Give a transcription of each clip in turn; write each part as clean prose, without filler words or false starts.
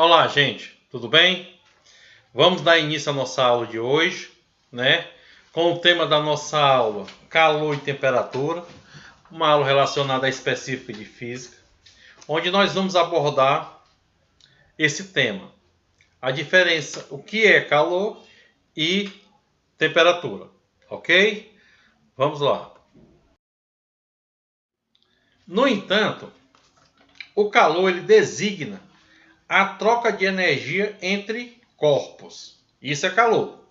Olá, gente, tudo bem? Vamos dar início à nossa aula de hoje, né? Com o tema da nossa aula, calor e temperatura, uma aula relacionada à específica de física, onde nós vamos abordar esse tema, a diferença, o que é calor e temperatura, ok? Vamos lá. No entanto, o calor ele designa a troca de energia entre corpos. Isso é calor.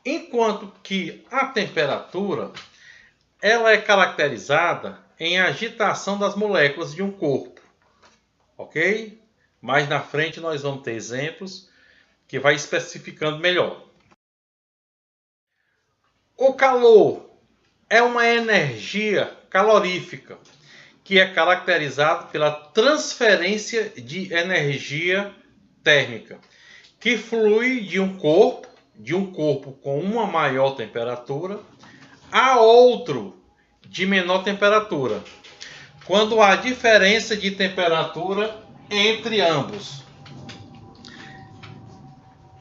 Enquanto que a temperatura ela é caracterizada em agitação das moléculas de um corpo. Ok? Mais na frente nós vamos ter exemplos que vai especificando melhor. O calor é uma energia calorífica que é caracterizado pela transferência de energia térmica, que flui de um corpo com uma maior temperatura a outro de menor temperatura, quando há diferença de temperatura entre ambos.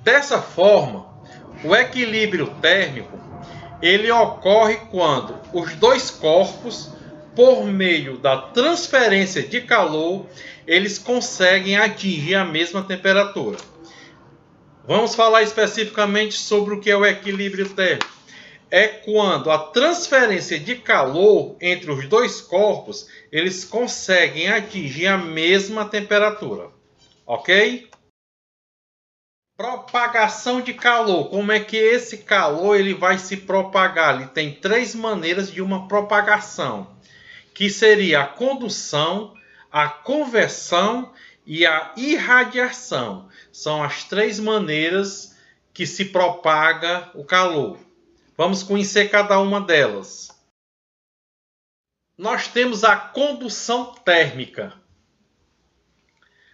Dessa forma, o equilíbrio térmico ele ocorre quando os dois corpos, por meio da transferência de calor, eles conseguem atingir a mesma temperatura. Vamos falar especificamente sobre o que é o equilíbrio térmico. É quando a transferência de calor entre os dois corpos, eles conseguem atingir a mesma temperatura. Ok? Propagação de calor. Como é que esse calor ele vai se propagar? Ele tem três maneiras de uma propagação, que seria a condução, a conversão e a irradiação. São as três maneiras que se propaga o calor. Vamos conhecer cada uma delas. Nós temos a condução térmica.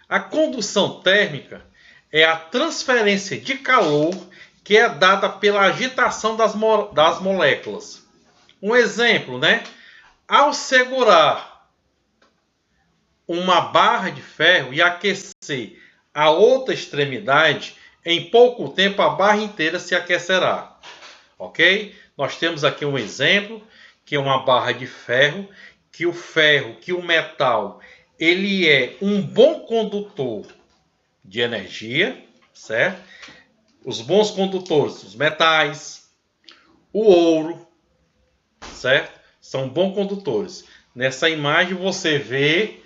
A condução térmica é a transferência de calor que é dada pela agitação das moléculas. Um exemplo, né? Ao segurar uma barra de ferro e aquecer a outra extremidade, em pouco tempo a barra inteira se aquecerá. Ok? Nós temos aqui um exemplo, que é uma barra de ferro, que o metal, ele é um bom condutor de energia, certo? Os bons condutores, os metais, o ouro, certo? São bons condutores. Nessa imagem você vê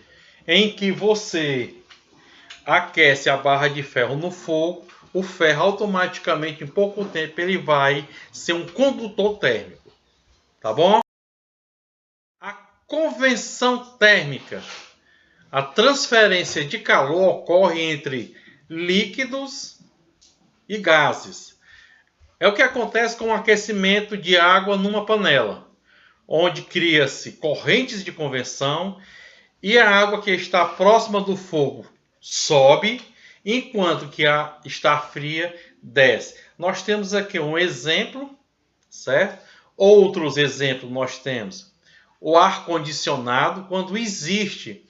em que você aquece a barra de ferro no fogo, o ferro automaticamente, em pouco tempo, ele vai ser um condutor térmico. Tá bom? A convenção térmica. A transferência de calor ocorre entre líquidos e gases. É o que acontece com o aquecimento de água numa panela, onde cria-se correntes de convecção e a água que está próxima do fogo sobe, enquanto que a está fria desce. Nós temos aqui um exemplo, certo? Outros exemplos nós temos o ar-condicionado, quando existe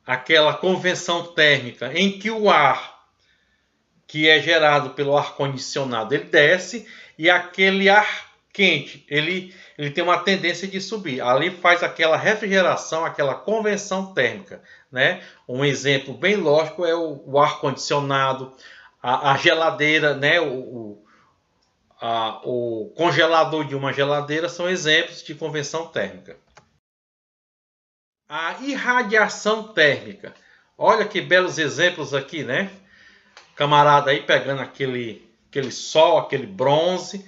aquela convenção térmica em que o ar que é gerado pelo ar-condicionado ele desce e aquele ar quente ele tem uma tendência de subir. Ali faz aquela refrigeração, aquela convenção térmica, né? Um exemplo bem lógico é o ar-condicionado, a geladeira, né? O congelador de uma geladeira são exemplos de convenção térmica. A irradiação térmica. Olha que belos exemplos aqui, né? Camarada aí pegando aquele sol, aquele bronze.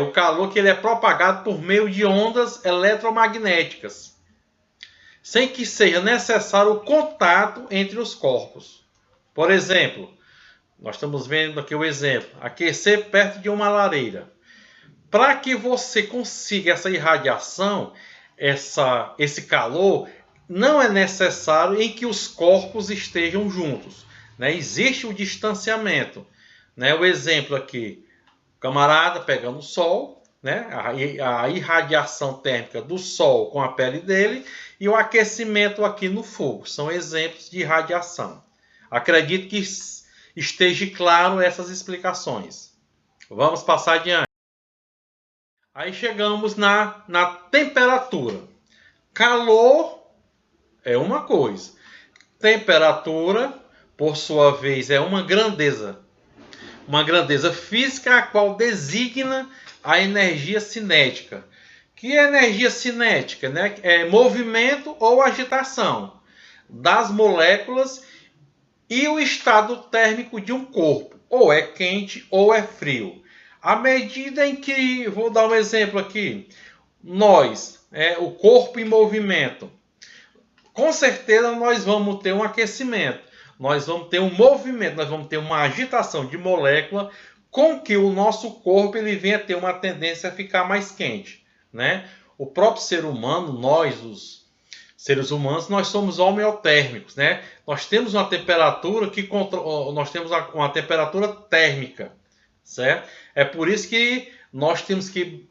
O calor que ele é propagado por meio de ondas eletromagnéticas, sem que seja necessário o contato entre os corpos. Por exemplo, nós estamos vendo aqui o exemplo, aquecer perto de uma lareira. Para que você consiga essa irradiação, esse calor, não é necessário em que os corpos estejam juntos, né? Existe o distanciamento, né? O exemplo aqui, camarada pegando o sol, né? A irradiação térmica do sol com a pele dele e o aquecimento aqui no fogo, são exemplos de irradiação. Acredito que esteja claro essas explicações. Vamos passar adiante. Aí chegamos na temperatura. Calor é uma coisa. Temperatura, por sua vez, é uma grandeza física a qual designa a energia cinética. Que é energia cinética, né? É movimento ou agitação das moléculas e o estado térmico de um corpo, ou é quente ou é frio. À medida em que, vou dar um exemplo aqui, o corpo em movimento, com certeza nós vamos ter um aquecimento, nós vamos ter um movimento, nós vamos ter uma agitação de molécula com que o nosso corpo ele venha ter uma tendência a ficar mais quente, né? O próprio ser humano, nós, os seres humanos, nós somos homeotérmicos, né? Nós temos uma temperatura uma temperatura térmica, certo? É por isso que nós temos que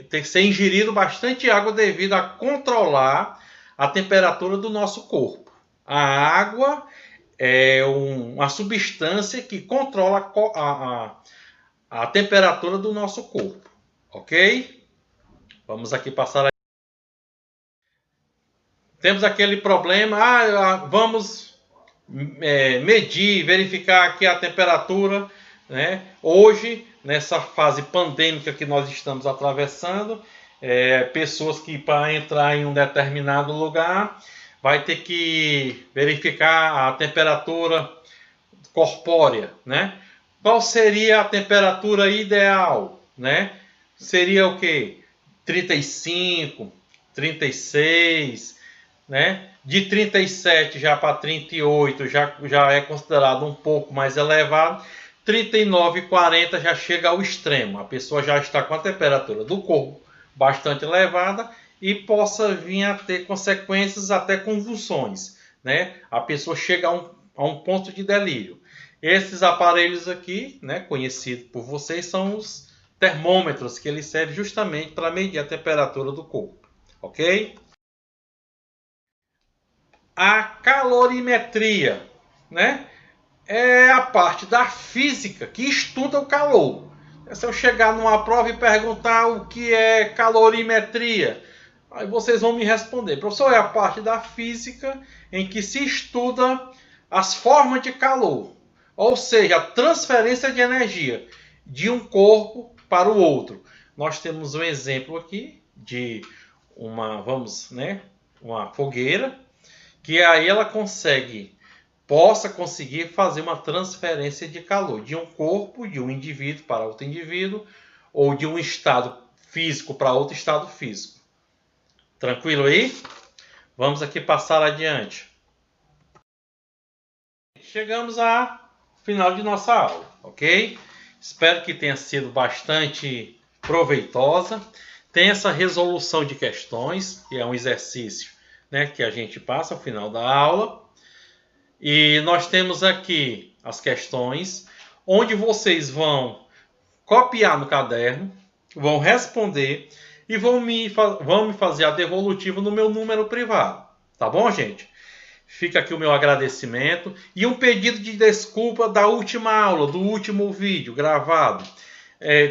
ter que ser ingerido bastante água devido a controlar a temperatura do nosso corpo. A água é uma substância que controla a temperatura do nosso corpo, ok? Vamos aqui passar. Temos aquele problema, vamos medir, verificar aqui a temperatura, né? Hoje, nessa fase pandêmica que nós estamos atravessando, pessoas que para entrar em um determinado lugar vai ter que verificar a temperatura corpórea, né? Qual seria a temperatura ideal, né? Seria o quê? 35, 36, né? De 37 já para 38 já é considerado um pouco mais elevado. 39 e 40 já chega ao extremo. A pessoa já está com a temperatura do corpo bastante elevada e possa vir a ter consequências até convulsões, né? A pessoa chega a um ponto de delírio. Esses aparelhos aqui, né, conhecidos por vocês, são os termômetros que eles servem justamente para medir a temperatura do corpo, ok? A calorimetria, né, é a parte da física que estuda o calor. Se eu chegar numa prova e perguntar o que é calorimetria, aí vocês vão me responder: professor, é a parte da física em que se estuda as formas de calor, ou seja, a transferência de energia de um corpo para o outro. Nós temos um exemplo aqui de uma fogueira, que aí ela possa conseguir fazer uma transferência de calor de um corpo, de um indivíduo para outro indivíduo, ou de um estado físico para outro estado físico. Tranquilo aí? Vamos aqui passar adiante. Chegamos ao final de nossa aula, ok? Espero que tenha sido bastante proveitosa. Tem essa resolução de questões, que é um exercício, né, que a gente passa ao final da aula. E nós temos aqui as questões, onde vocês vão copiar no caderno, vão responder e vão me fazer a devolutiva no meu número privado. Tá bom, gente? Fica aqui o meu agradecimento e um pedido de desculpa da última aula, do último vídeo gravado.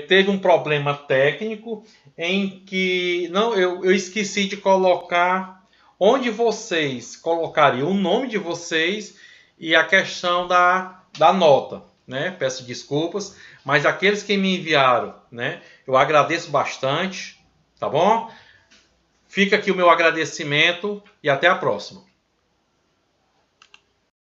Teve um problema técnico em que eu esqueci de colocar onde vocês colocariam o nome de vocês e a questão da nota, né? Peço desculpas, mas aqueles que me enviaram, né, eu agradeço bastante, tá bom? Fica aqui o meu agradecimento e até a próxima.